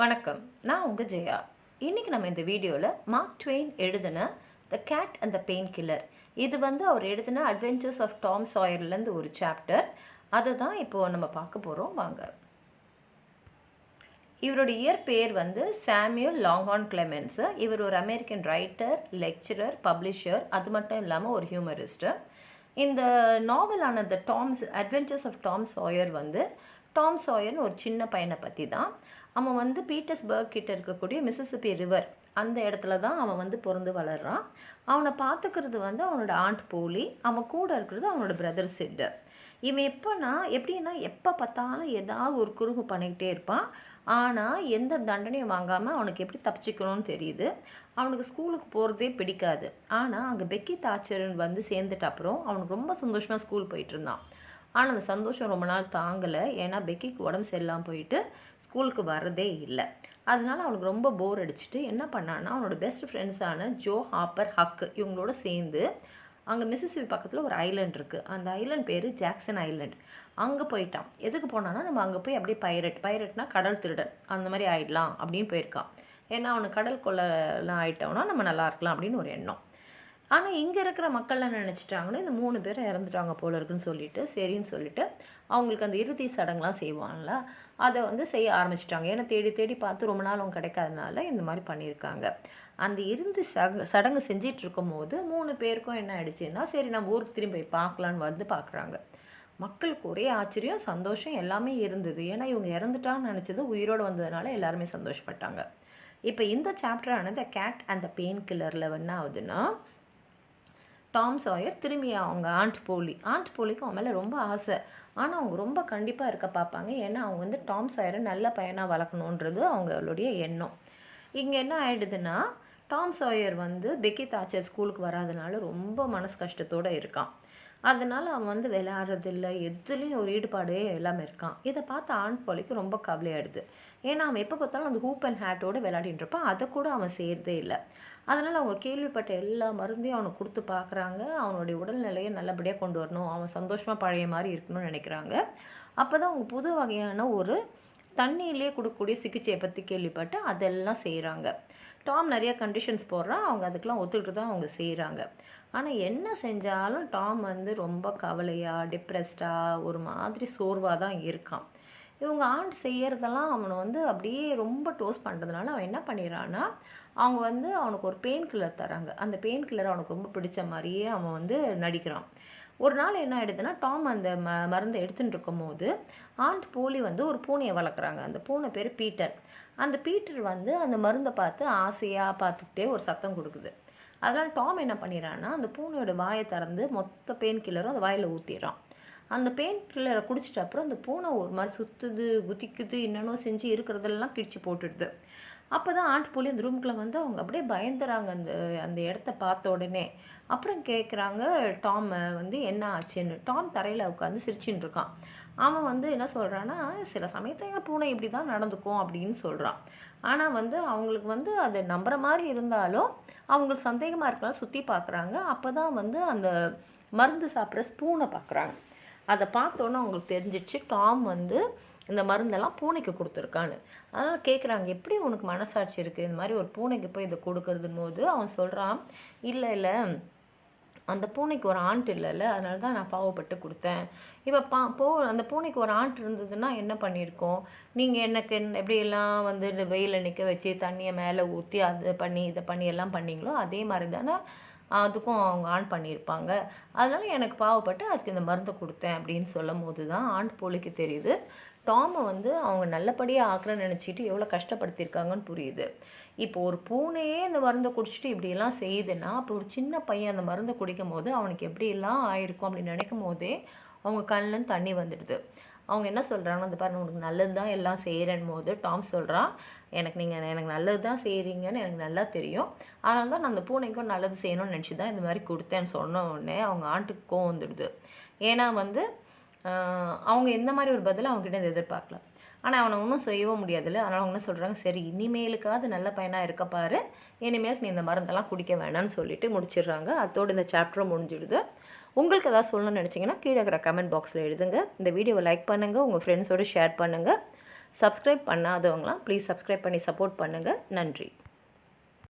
வணக்கம். நான் உங்கள் ஜெயா. இன்றைக்கி நம்ம இந்த வீடியோவில் மார்க் ட்வெயின் எழுதின the cat and the painkiller, இது அவர் எழுதின அட்வென்ச்சர்ஸ் ஆஃப் டாம் சாயர்லேருந்து ஒரு சாப்டர். அதை தான் இப்போது நம்ம பார்க்க போகிறோம். வாங்க. இவருடைய இயற்பெயர் சாமுவேல் லாங்ஹார்ன் கிளெமென்ஸு. இவர் ஒரு அமெரிக்கன் ரைட்டர், லெக்சரர், பப்ளிஷர், அது மட்டும் இல்லாமல் ஒரு ஹியூமரிஸ்ட்டு. இந்த நாவலான the Tom's adventures of Tom Sawyer Tom சாயர்னு ஒரு சின்ன பையனை பற்றி தான். அவன் பீட்டர்ஸ்பர்க் கிட்ட இருக்கக்கூடிய மிசிசிப்பி ரிவர் அந்த இடத்துல தான் அவன் பிறந்து வளர்றான். அவனை பார்த்துக்கிறது அவனோட ஆண்ட் போலி, அவன் கூட இருக்கிறது அவனோட பிரதர் சிட்டு. இவன் எப்படின்னா எப்போ பார்த்தாலும் ஏதாவது ஒரு குறும்பு பண்ணிக்கிட்டே இருப்பான். ஆனால் எந்த தண்டனையும் வாங்காமல் அவனுக்கு எப்படி தப்பிச்சிக்கணும்னு தெரியுது. அவனுக்கு ஸ்கூலுக்கு போகிறதே பிடிக்காது. ஆனால் அங்கே பெக்கி தாச்சர் சேர்ந்துட்ட அப்புறம் அவனுக்கு ரொம்ப சந்தோஷமாக ஸ்கூல் போயிட்டு இருந்தான். ஆனால் அந்த சந்தோஷம் ரொம்ப நாள் தாங்கலை. ஏன்னா பெக்கிக்கு உடம்பு சரியில்லாமல் போயிட்டு ஸ்கூலுக்கு வர்றதே இல்லை. அதனால அவனுக்கு ரொம்ப போர் அடிச்சுட்டு என்ன பண்ணான்னா, அவனோட பெஸ்ட் ஃப்ரெண்ட்ஸான ஜோ, ஹாப்பர், ஹக் இவங்களோட சேர்ந்து அங்கே மிசிசிப்பி பக்கத்தில் ஒரு ஐலண்ட் இருக்குது. அந்த ஐலண்ட் பேர் ஜாக்சன் ஐலண்ட். அங்கே போயிட்டான். எதுக்கு போனான்னா, நம்ம அங்கே போய் அப்படியே பைரட்னா கடல் திருடன் அந்த மாதிரி ஆகிடலாம் அப்படின்னு போயிருக்கான். ஏன்னா அவனுக்கு கடல் கொள்ளைலாம் ஆகிட்டோன்னா நம்ம நல்லா இருக்கலாம் அப்படின்னு ஒரு எண்ணம். ஆனால் இங்கே இருக்கிற மக்கள்லாம் நினச்சிட்டாங்கன்னா, இந்த 3 பேரும் இறந்துட்டாங்க போல இருக்குன்னு சொல்லிட்டு சரின்னு சொல்லிட்டு அவங்களுக்கு அந்த இறுதி சடங்குலாம் செய்வாங்கள்ல, அதை செய்ய ஆரம்பிச்சிட்டாங்க. ஏன்னா தேடி தேடி பார்த்து ரொம்ப நாள் அவங்க கிடைக்காதனால இந்த மாதிரி பண்ணியிருக்காங்க. அந்த இறுதி சடங்கு செஞ்சிட்டு இருக்கும் போது 3 பேருக்கும் என்ன ஆயிடுச்சுன்னா, சரி நம்ம ஊருக்கு திரும்பி போய் பார்க்கலான்னு பார்க்குறாங்க. மக்களுக்கு ஒரே ஆச்சரியம், சந்தோஷம் எல்லாமே இருந்தது. ஏன்னா இவங்க இறந்துட்டான்னு நினச்சது உயிரோடு வந்ததுனால எல்லாருமே சந்தோஷப்பட்டாங்க. இப்போ இந்த சாப்டரான த கேட் அண்ட் த பெயின் கில்லரில் என்ன ஆகுதுன்னா, டாம் சாயர் திரும்பி அவங்க ஆண்ட் போலிக்கு அவன் மேலே ரொம்ப ஆசை. ஆனால் அவங்க ரொம்ப கண்டிப்பாக இருக்க பார்ப்பாங்க. ஏன்னா அவங்க டாம் சாயரை நல்ல பையனாக வளர்க்கணுன்றது அவங்களுடைய எண்ணம். இங்கே என்ன ஆகிடுதுன்னா, டாம் சாயர் பெக்கி தாச்சர் ஸ்கூலுக்கு வராதனால ரொம்ப மனசு கஷ்டத்தோடு இருக்கான். அதனால் அவன் விளையாடுறதில்ல, எதுலேயும் ஒரு ஈடுபாடே எல்லாமே இருக்கான். இதை பார்த்து ஆண்ட் போலிக்கு ரொம்ப கவலையாயிடுது. ஏன்னா அவன் எப்போ பார்த்தாலும் அந்த ஹூப் அண்ட் ஹேட்டோடு விளையாடிட்டு இருப்பான். அதை கூட அவன் செய்கிறதே இல்லை. அதனால் அவங்க கேள்விப்பட்ட எல்லா மருந்தையும் அவனுக்கு கொடுத்து பார்க்குறாங்க. அவனுடைய உடல்நிலையை நல்லபடியாக கொண்டு வரணும், அவன் சந்தோஷமாக பழைய மாதிரி இருக்கணும்னு நினைக்கிறாங்க. அப்போ தான் அவங்க புது வகையான ஒரு தண்ணியிலே கொடுக்கக்கூடிய சிகிச்சையை பற்றி கேள்விப்பட்டு அதெல்லாம் செய்கிறாங்க. டாம் நிறைய கண்டிஷன்ஸ் போடுறான். அவங்க அதுக்கெலாம் ஒத்துக்கிட்டு தான் அவங்க செய்கிறாங்க. ஆனால் என்ன செஞ்சாலும் டாம் ரொம்ப கவலையாக, டிப்ரெஸ்டாக, ஒரு மாதிரி சோர்வாக தான் இருக்கான். இவங்க ஆண்ட் செய்கிறதெல்லாம் அவனை அப்படியே ரொம்ப டோஸ் பண்ணுறதுனால அவன் என்ன பண்ணிடுறான்னா, அவங்க அவனுக்கு ஒரு பெயின் கில்லர் தராங்க. அந்த பெயின் கில்லர் அவனுக்கு ரொம்ப பிடிச்ச மாதிரியே அவன் நடிக்கிறான். ஒரு நாள் என்ன ஆகிடுதுன்னா, டாம் அந்த மருந்தை எடுத்துகிட்டு இருக்கும் போது ஆண்ட் போலி ஒரு பூனையை வளர்க்குறாங்க. அந்த பூனை பேர் பீட்டர். அந்த பீட்டர் அந்த மருந்தை பார்த்து ஆசையாக பார்த்துக்கிட்டே ஒரு சத்தம் கொடுக்குது. அதனால் டாம் என்ன பண்ணிடுறான்னா, அந்த பூனையோட வாயை திறந்து மொத்த பெயின் கில்லரும் அந்த வாயில் ஊற்றிடுறான். அந்த பெயின் கில்லரை குடிச்சிட்ட அப்புறம் அந்த பூனை ஒரு மாதிரி சுற்றுது, குதிக்குது, என்னென்னோ செஞ்சு இருக்கிறதெல்லாம் கிழிச்சு போட்டுடுது. அப்போ தான் ஆண்ட் போலி அந்த ரூமுக்குள்ளே அவங்க அப்படியே பயந்துறாங்க அந்த அந்த இடத்த பார்த்த உடனே. அப்புறம் கேட்குறாங்க டாம் என்ன ஆச்சுன்னு. டாம் தரையில் உட்காந்து சிரிச்சுன்னு இருக்கான். அவன் என்ன சொல்கிறான்னா, சில சமயத்தில் பூனை இப்படி தான் நடந்துக்கும் அப்படின்னு சொல்கிறான். ஆனால் அவங்களுக்கு அதை நம்புகிற மாதிரி இருந்தாலும் அவங்களுக்கு சந்தேகமாக இருக்கலாம், சுற்றி பார்க்குறாங்க. அப்போ தான் அந்த மருந்து சாப்பிட்ற ஸ்பூனை பார்க்குறாங்க. அதை பார்த்தோன்னே அவங்களுக்கு தெரிஞ்சிடுச்சு டாம் இந்த மருந்தெல்லாம் பூனைக்கு கொடுத்துருக்கான்னு. அதனால் கேட்குறாங்க, எப்படி உனக்கு மனசாட்சி இருக்குது இந்த மாதிரி ஒரு பூனைக்கு போய் இதை கொடுக்கறதுன்னு போது அவன் சொல்கிறான், இல்லை அந்த பூனைக்கு ஒரு ஆண்ட் இல்லைல்ல, அதனால தான் நான் பாவப்பட்டு கொடுத்தேன். இப்போ அந்த பூனைக்கு ஒரு ஆண்ட் இருந்ததுன்னா என்ன பண்ணியிருக்கோம், நீங்கள் எனக்கு எப்படியெல்லாம் இந்த வெயிலில் நிற்க வச்சு தண்ணியை மேலே ஊற்றி அதை பண்ணி இதை பண்ணி எல்லாம் பண்ணிங்களோ அதே மாதிரி தானே அதுக்கும் அவங்க ஆன் பண்ணியிருப்பாங்க. அதனால எனக்கு பாவப்பட்டு அதுக்கு இந்த மருந்தை கொடுத்தேன் அப்படின்னு சொல்லும் போது தான் ஆண்ட் போலிக்கு தெரியுது, டாமை அவங்க நல்லபடியாக ஆக்குறேன்னு நினச்சிட்டு எவ்வளோ கஷ்டப்படுத்தியிருக்காங்கன்னு புரியுது. இப்போ ஒரு பூனையே இந்த மருந்தை குடிச்சிட்டு இப்படியெல்லாம் செய்யுதுன்னா, அப்போ ஒரு சின்ன பையன் அந்த மருந்தை குடிக்கும் போது அவனுக்கு எப்படியெல்லாம் ஆயிருக்கும் அப்படின்னு நினைக்கும் போதே அவங்க கண்ணில் தண்ணி வந்துடுது. அவங்க என்ன சொல்கிறாங்கன்னா, அந்த பாருங்க உனக்கு நல்லது தான் எல்லாம் செய்கிறேன் போது டாம் சொல்கிறான், எனக்கு நல்லது தான் செய்கிறீங்கன்னு எனக்கு நல்லா தெரியும். அதனால தான் நான் அந்த பூனைக்கும் நல்லது செய்யணும்னு நினச்சி தான் இந்த மாதிரி கொடுத்தேன்னு சொன்ன உடனே அவங்க ஆண்ட்டுக்கு கோவம் வந்துடுது. ஏன்னா அவங்க எந்த மாதிரி ஒரு பதில் அவங்ககிட்ட எதிர்பார்க்கல. ஆனால் அவனை ஒன்றும் செய்யவும் முடியாதுல்ல. அதனால் அவங்க என்ன சொல்கிறாங்க, சரி இனிமேலுக்காவது நல்ல பையனாக இருக்க பாரு, இனிமேலுக்கு நீ இந்த மருந்தெல்லாம் குடிக்க வேணான்னு சொல்லிட்டு முடிச்சிடுறாங்க. அதோடு இந்த சாப்டரும் முடிஞ்சிடுது. உங்களுக்கு ஏதாவது சொல்லணும்னு நினச்சிங்கன்னா கீழே இருக்கிற கமெண்ட் பாக்ஸில் எழுதுங்க. இந்த வீடியோவை லைக் பண்ணுங்கள், உங்கள் ஃப்ரெண்ட்ஸோடு ஷேர் பண்ணுங்கள். சப்ஸ்கிரைப் பண்ணாதவங்களாம் ப்ளீஸ் சப்ஸ்கிரைப் பண்ணி சப்போர்ட் பண்ணுங்கள். நன்றி.